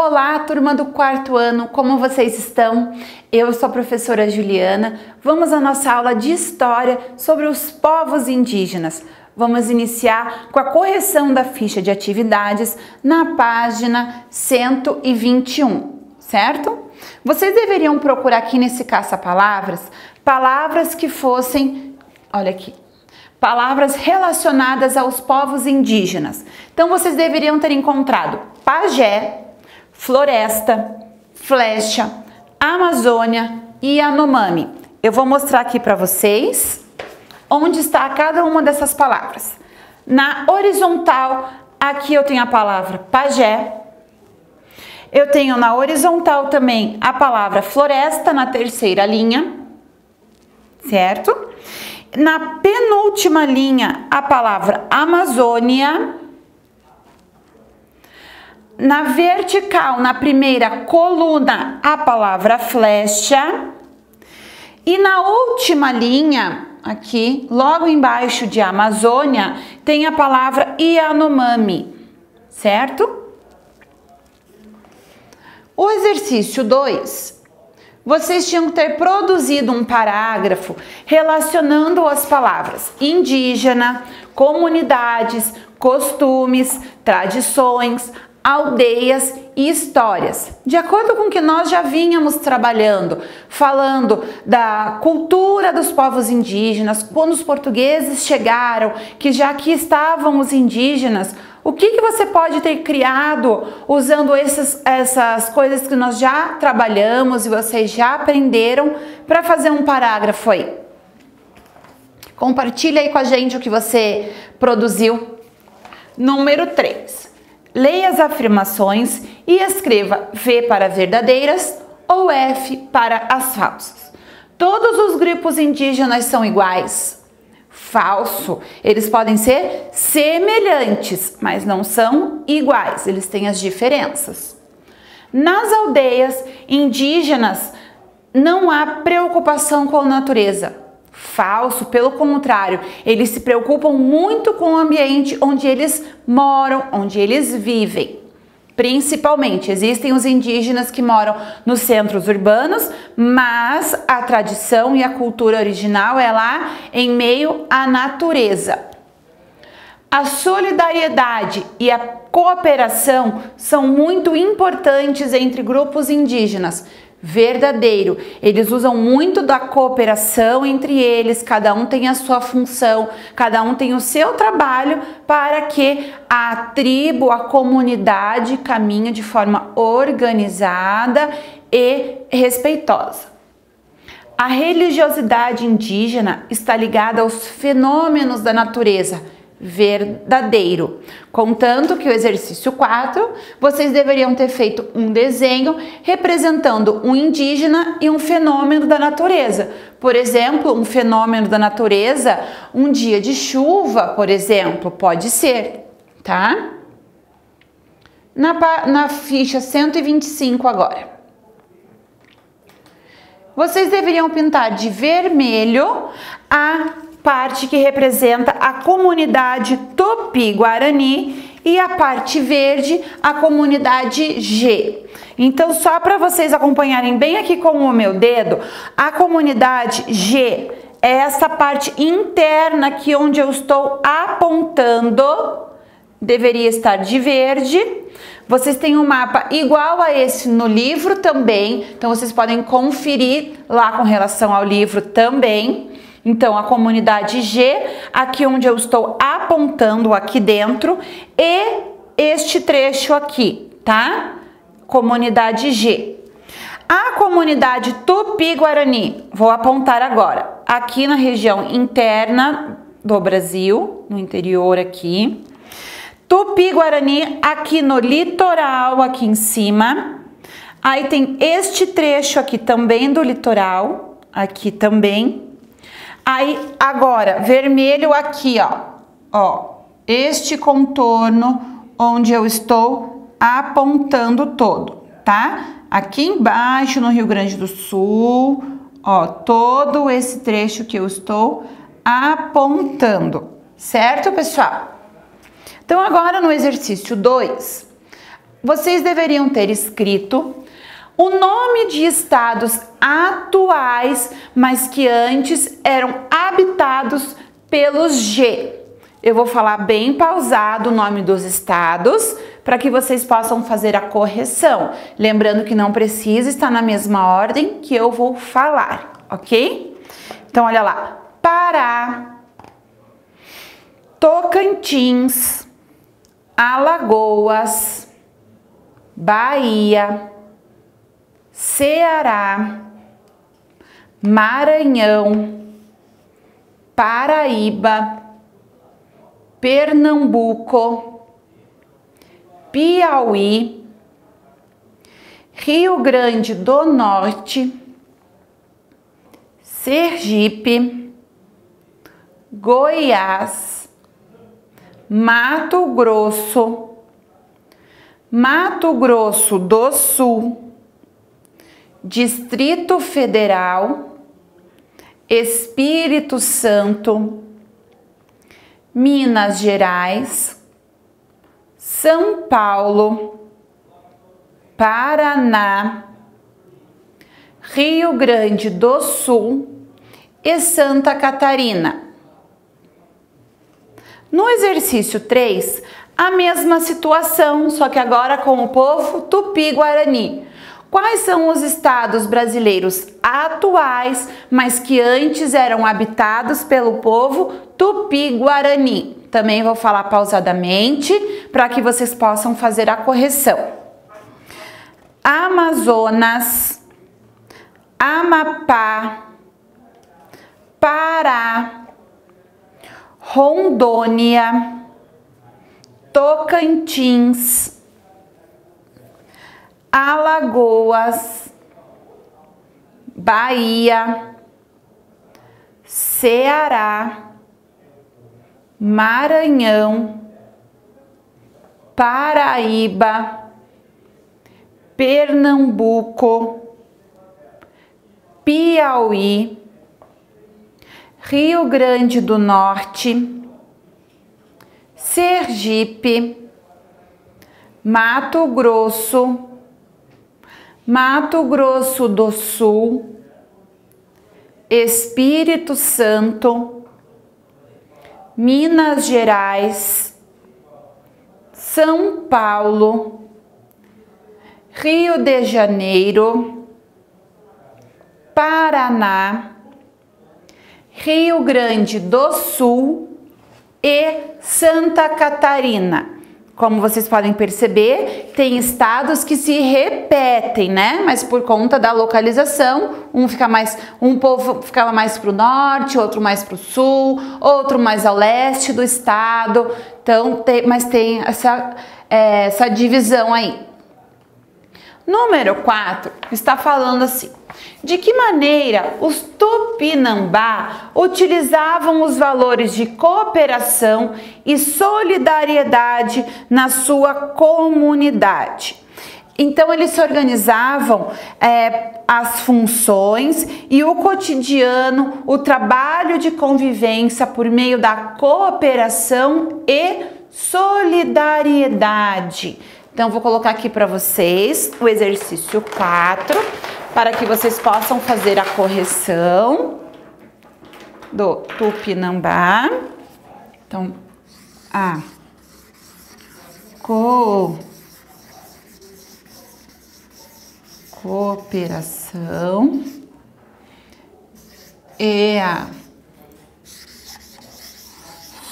Olá, turma do quarto ano, como vocês estão? Eu sou a professora Juliana. Vamos à nossa aula de História sobre os povos indígenas. Vamos iniciar com a correção da ficha de atividades na página 121, certo? Vocês deveriam procurar aqui nesse caça-palavras, palavras que fossem, olha aqui, palavras relacionadas aos povos indígenas. Então, vocês deveriam ter encontrado pajé, floresta, flecha, Amazônia e Yanomami. Eu vou mostrar aqui para vocês onde está cada uma dessas palavras. Na horizontal, aqui eu tenho a palavra pajé. Eu tenho na horizontal também a palavra floresta na terceira linha, certo? Na penúltima linha, a palavra Amazônia. Na vertical, na primeira coluna, a palavra flecha. E na última linha, aqui, logo embaixo de Amazônia, tem a palavra Yanomami, certo? O exercício 2. Vocês tinham que ter produzido um parágrafo relacionando as palavras indígena, comunidades, costumes, tradições, aldeias e histórias, de acordo com o que nós já vínhamos trabalhando, falando da cultura dos povos indígenas, quando os portugueses chegaram, que já aqui estavam os indígenas, o que você pode ter criado usando essas coisas que nós já trabalhamos e vocês já aprenderam para fazer um parágrafo aí? Compartilha aí com a gente o que você produziu. Número 3. Leia as afirmações e escreva V para verdadeiras ou F para as falsas. Todos os grupos indígenas são iguais? Falso. Eles podem ser semelhantes, mas não são iguais. Eles têm as diferenças. Nas aldeias indígenas não há preocupação com a natureza. Falso, pelo contrário, eles se preocupam muito com o ambiente onde eles moram, onde eles vivem. Principalmente, existem os indígenas que moram nos centros urbanos, mas a tradição e a cultura original é lá em meio à natureza. A solidariedade e a cooperação são muito importantes entre grupos indígenas. Verdadeiro. Eles usam muito da cooperação entre eles, cada um tem a sua função, cada um tem o seu trabalho para que a tribo, a comunidade caminhe de forma organizada e respeitosa. A religiosidade indígena está ligada aos fenômenos da natureza. Verdadeiro. Contanto que o exercício 4, vocês deveriam ter feito um desenho representando um indígena e um fenômeno da natureza. Por exemplo, um fenômeno da natureza, um dia de chuva, por exemplo, pode ser, tá? Na ficha 125 agora. Vocês deveriam pintar de vermelho a parte que representa a comunidade Tupi-Guarani e a parte verde a comunidade G. Então, só para vocês acompanharem bem aqui com o meu dedo, a comunidade G é essa parte interna aqui onde eu estou apontando, deveria estar de verde. Vocês têm um mapa igual a esse no livro também, então vocês podem conferir lá com relação ao livro também. Então, a comunidade G, aqui onde eu estou apontando aqui dentro, e este trecho aqui, tá? Comunidade G. A comunidade Tupi-Guarani, vou apontar agora, aqui na região interna do Brasil, no interior aqui. Tupi-Guarani, aqui no litoral, aqui em cima. Aí tem este trecho aqui também do litoral, aqui também. Aí, agora, vermelho aqui, ó, este contorno onde eu estou apontando todo, tá? Aqui embaixo no Rio Grande do Sul, ó, todo esse trecho que eu estou apontando, certo, pessoal? Então, agora no exercício 2, vocês deveriam ter escrito o nome de estados atuais, mas que antes eram habitados pelos G. Eu vou falar bem pausado o nome dos estados para que vocês possam fazer a correção. Lembrando que não precisa estar na mesma ordem que eu vou falar, ok? Então, olha lá. Pará, Tocantins, Alagoas, Bahia, Ceará, Maranhão, Paraíba, Pernambuco, Piauí, Rio Grande do Norte, Sergipe, Goiás, Mato Grosso, Mato Grosso do Sul, Distrito Federal, Espírito Santo, Minas Gerais, São Paulo, Paraná, Rio Grande do Sul e Santa Catarina. No exercício 3, a mesma situação, só que agora com o povo Tupi-Guarani. Quais são os estados brasileiros atuais, mas que antes eram habitados pelo povo Tupi-Guarani? Também vou falar pausadamente para que vocês possam fazer a correção. Amazonas, Amapá, Pará, Rondônia, Tocantins, Alagoas, Bahia, Ceará, Maranhão, Paraíba, Pernambuco, Piauí, Rio Grande do Norte, Sergipe, Mato Grosso, Mato Grosso do Sul, Espírito Santo, Minas Gerais, São Paulo, Rio de Janeiro, Paraná, Rio Grande do Sul e Santa Catarina. Como vocês podem perceber, tem estados que se repetem, né? Mas por conta da localização, um povo ficava mais para o norte, outro mais para o sul, outro mais ao leste do estado. Então, mas tem essa divisão aí. Número 4 está falando assim: de que maneira os Tupinambá utilizavam os valores de cooperação e solidariedade na sua comunidade? Então, eles se organizavam as funções e o cotidiano, o trabalho de convivência por meio da cooperação e solidariedade. Então, vou colocar aqui para vocês o exercício 4, para que vocês possam fazer a correção do Tupinambá. Então, a cooperação e a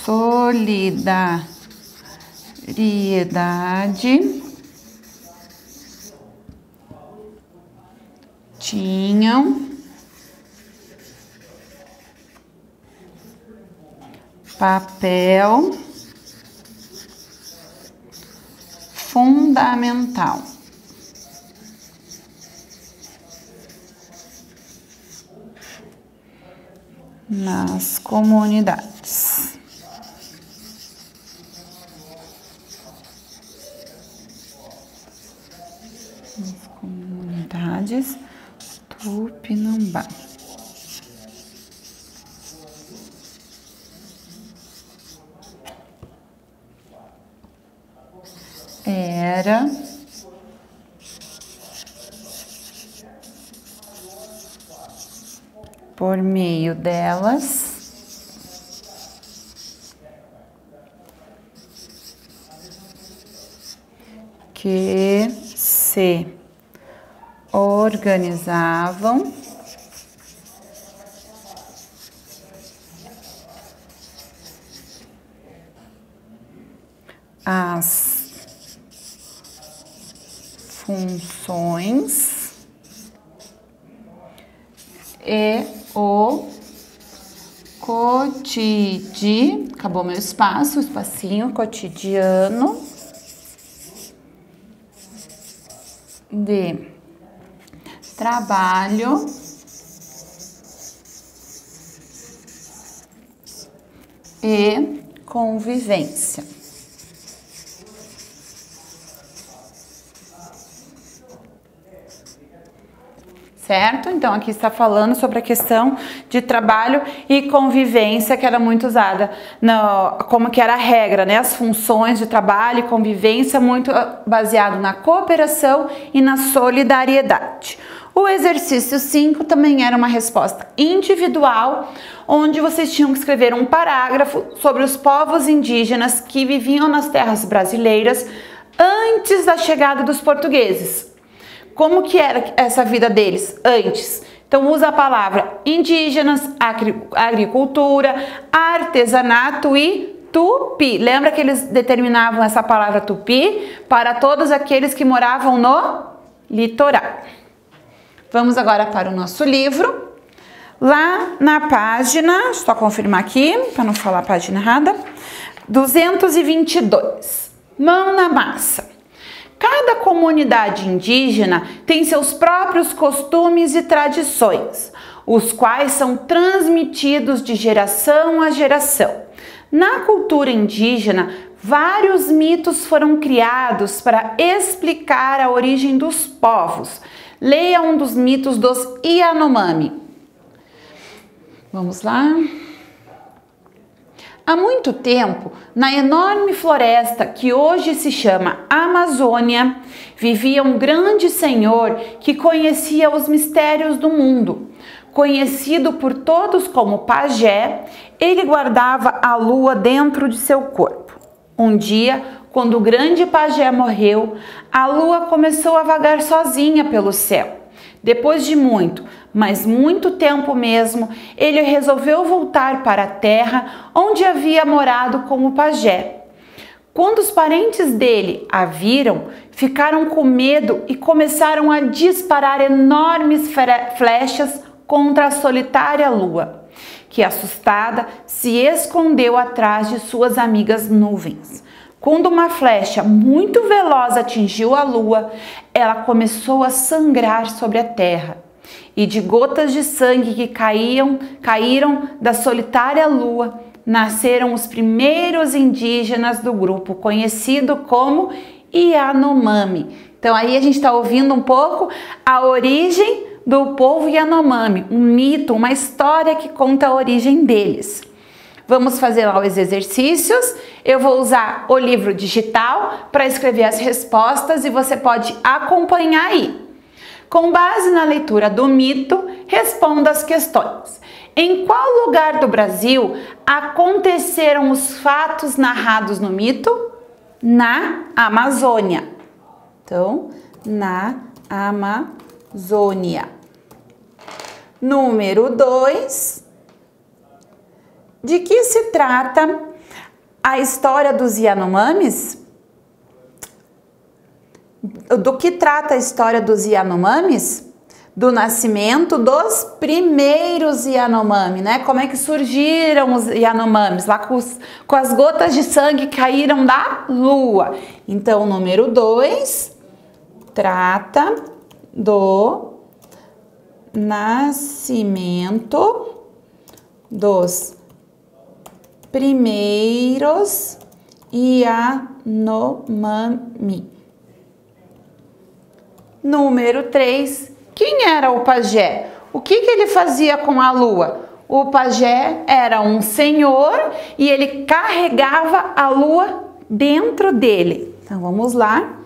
solidariedade tinham papel fundamental nas comunidades. Tupinambá. Era por meio delas que se organizavam as funções e o acabou meu espaço, espacinho, cotidiano de trabalho e convivência. Certo? Então, aqui está falando sobre a questão de trabalho e convivência, que era muito usada, como que era a regra, né? As funções de trabalho e convivência, muito baseado na cooperação e na solidariedade. O exercício 5 também era uma resposta individual, onde vocês tinham que escrever um parágrafo sobre os povos indígenas que viviam nas terras brasileiras antes da chegada dos portugueses. Como que era essa vida deles antes? Então usa a palavra indígenas, agricultura, artesanato e tupi. Lembra que eles determinavam essa palavra tupi para todos aqueles que moravam no litoral. Vamos agora para o nosso livro. Lá na página, só confirmar aqui, para não falar a página errada, 222. Mão na massa. Cada comunidade indígena tem seus próprios costumes e tradições, os quais são transmitidos de geração a geração. Na cultura indígena, vários mitos foram criados para explicar a origem dos povos. Leia um dos mitos dos Yanomami. Vamos lá. Há muito tempo, na enorme floresta que hoje se chama Amazônia, vivia um grande senhor que conhecia os mistérios do mundo. Conhecido por todos como pajé, ele guardava a lua dentro de seu corpo. Um dia, quando o grande pajé morreu, a lua começou a vagar sozinha pelo céu. Depois de muito, mas muito tempo mesmo, ele resolveu voltar para a terra onde havia morado como pajé. Quando os parentes dele a viram, ficaram com medo e começaram a disparar enormes flechas contra a solitária lua, que, assustada, se escondeu atrás de suas amigas nuvens. Quando uma flecha muito veloz atingiu a lua, ela começou a sangrar sobre a terra. E de gotas de sangue que caíram da solitária lua, nasceram os primeiros indígenas do grupo, conhecido como Yanomami. Então aí a gente está ouvindo um pouco a origem do povo Yanomami, um mito, uma história que conta a origem deles. Vamos fazer lá os exercícios. Eu vou usar o livro digital para escrever as respostas e você pode acompanhar aí. Com base na leitura do mito, responda as questões. Em qual lugar do Brasil aconteceram os fatos narrados no mito? Na Amazônia. Então, na Amazônia. Número 2. De que se trata a história dos Yanomamis? Do que trata a história dos Yanomamis? Do nascimento dos primeiros Yanomami, né? Como é que surgiram os Yanomamis? Lá com as gotas de sangue que caíram da lua. Então, número 2 trata do nascimento dos primeiros Yanomami. Número 3. Quem era o pajé? O que ele fazia com a lua? O pajé era um senhor e ele carregava a lua dentro dele. Então vamos lá.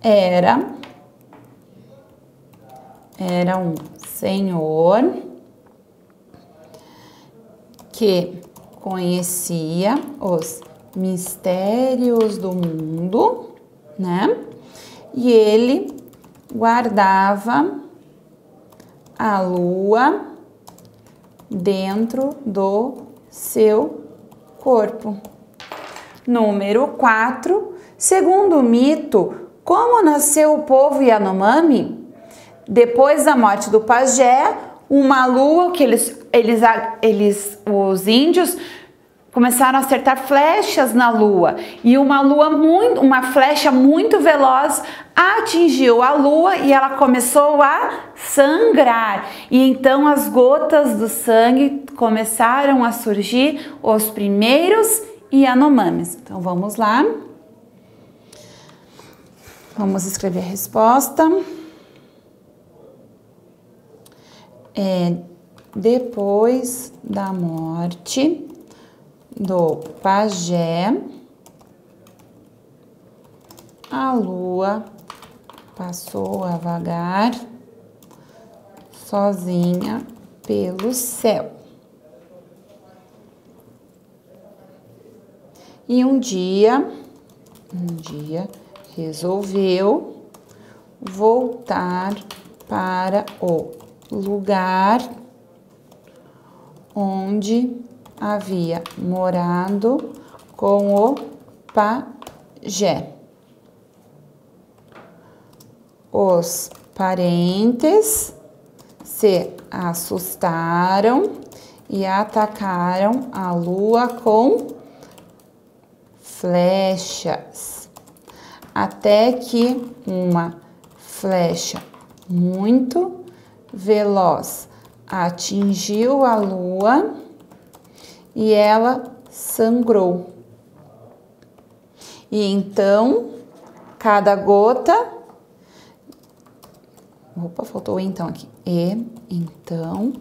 Era um senhor que conhecia os mistérios do mundo, né? E ele guardava a lua dentro do seu corpo. Número 4. Segundo o mito, como nasceu o povo Yanomami? Depois da morte do pajé, uma lua que os índios começaram a acertar flechas na lua, e uma flecha muito veloz atingiu a lua e ela começou a sangrar. E então as gotas do sangue começaram a surgir, os primeiros Yanomamis. Então vamos lá. Vamos escrever a resposta. Depois da morte do pajé, a lua passou a vagar sozinha pelo céu. E um dia resolveu voltar para o lugar onde havia morado com o pajé. Os parentes se assustaram e atacaram a lua com flechas, até que uma flecha muito veloz atingiu a lua e ela sangrou. E então, cada gota... Opa, faltou o então aqui. E então,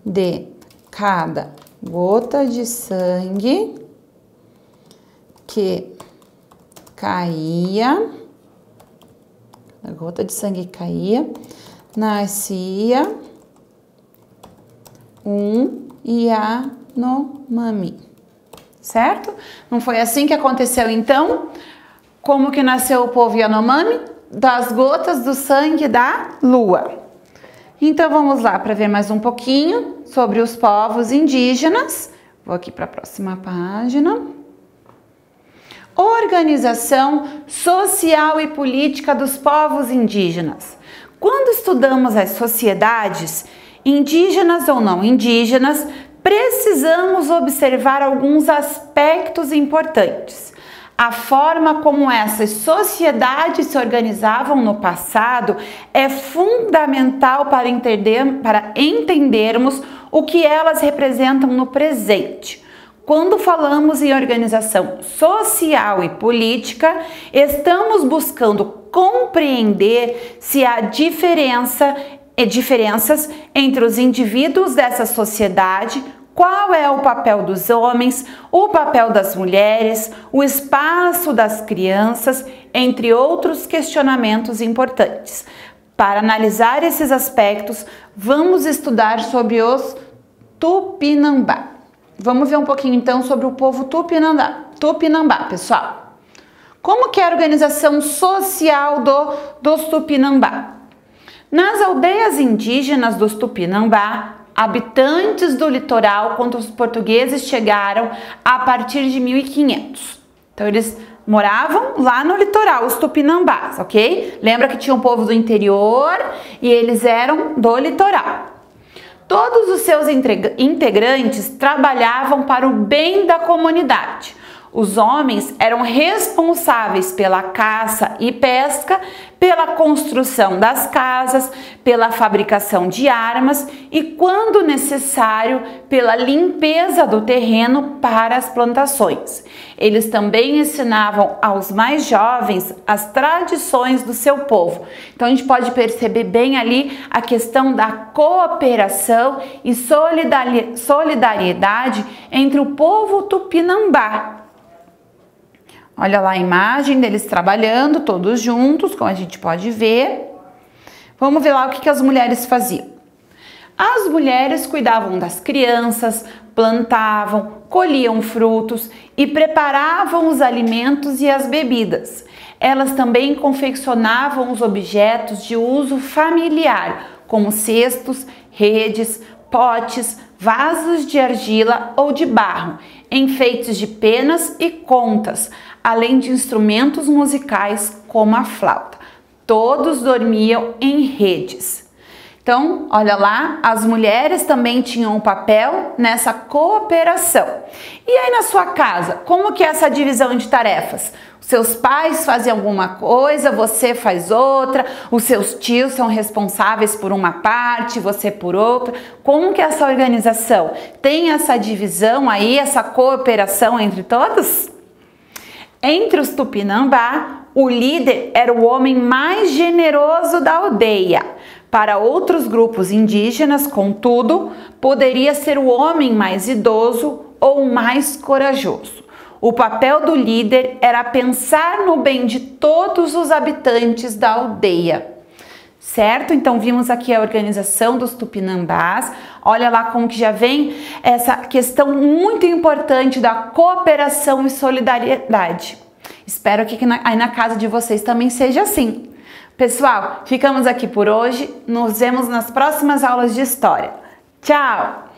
de cada gota de sangue que caía, a gota de sangue caía, nascia um Yanomami, certo? Não foi assim que aconteceu então? Como que nasceu o povo Yanomami? Das gotas do sangue da lua. Então vamos lá para ver mais um pouquinho sobre os povos indígenas. Vou aqui para a próxima página. Organização social e política dos povos indígenas. Quando estudamos as sociedades, indígenas ou não indígenas, precisamos observar alguns aspectos importantes. A forma como essas sociedades se organizavam no passado é fundamental para entendermos o que elas representam no presente. Quando falamos em organização social e política, estamos buscando compreender se há diferenças entre os indivíduos dessa sociedade, qual é o papel dos homens, o papel das mulheres, o espaço das crianças, entre outros questionamentos importantes. Para analisar esses aspectos, vamos estudar sobre os Tupinambá. Vamos ver um pouquinho então sobre o povo Tupinambá, pessoal. Como que é a organização social dos Tupinambá? Nas aldeias indígenas dos Tupinambá, habitantes do litoral, quando os portugueses chegaram a partir de 1500. Então eles moravam lá no litoral, os Tupinambás, ok? Lembra que tinha um povo do interior e eles eram do litoral. Todos os seus integrantes trabalhavam para o bem da comunidade. Os homens eram responsáveis pela caça e pesca, pela construção das casas, pela fabricação de armas e, quando necessário, pela limpeza do terreno para as plantações. Eles também ensinavam aos mais jovens as tradições do seu povo. Então a gente pode perceber bem ali a questão da cooperação e solidariedade entre o povo Tupinambá. Olha lá a imagem deles trabalhando, todos juntos, como a gente pode ver. Vamos ver lá o que as mulheres faziam. As mulheres cuidavam das crianças, plantavam, colhiam frutos e preparavam os alimentos e as bebidas. Elas também confeccionavam os objetos de uso familiar, como cestos, redes, potes, vasos de argila ou de barro, enfeites de penas e contas, além de instrumentos musicais como a flauta. Todos dormiam em redes. Então, olha lá, as mulheres também tinham um papel nessa cooperação. E aí na sua casa, como que é essa divisão de tarefas? Os seus pais fazem alguma coisa, você faz outra, os seus tios são responsáveis por uma parte, você por outra. Como que é essa organização? Tem essa divisão aí, essa cooperação entre todos? Entre os Tupinambá, o líder era o homem mais generoso da aldeia. Para outros grupos indígenas, contudo, poderia ser o homem mais idoso ou mais corajoso. O papel do líder era pensar no bem de todos os habitantes da aldeia. Certo? Então vimos aqui a organização dos Tupinambás. Olha lá como que já vem essa questão muito importante da cooperação e solidariedade. Espero que aí na casa de vocês também seja assim. Pessoal, ficamos aqui por hoje. Nos vemos nas próximas aulas de história. Tchau!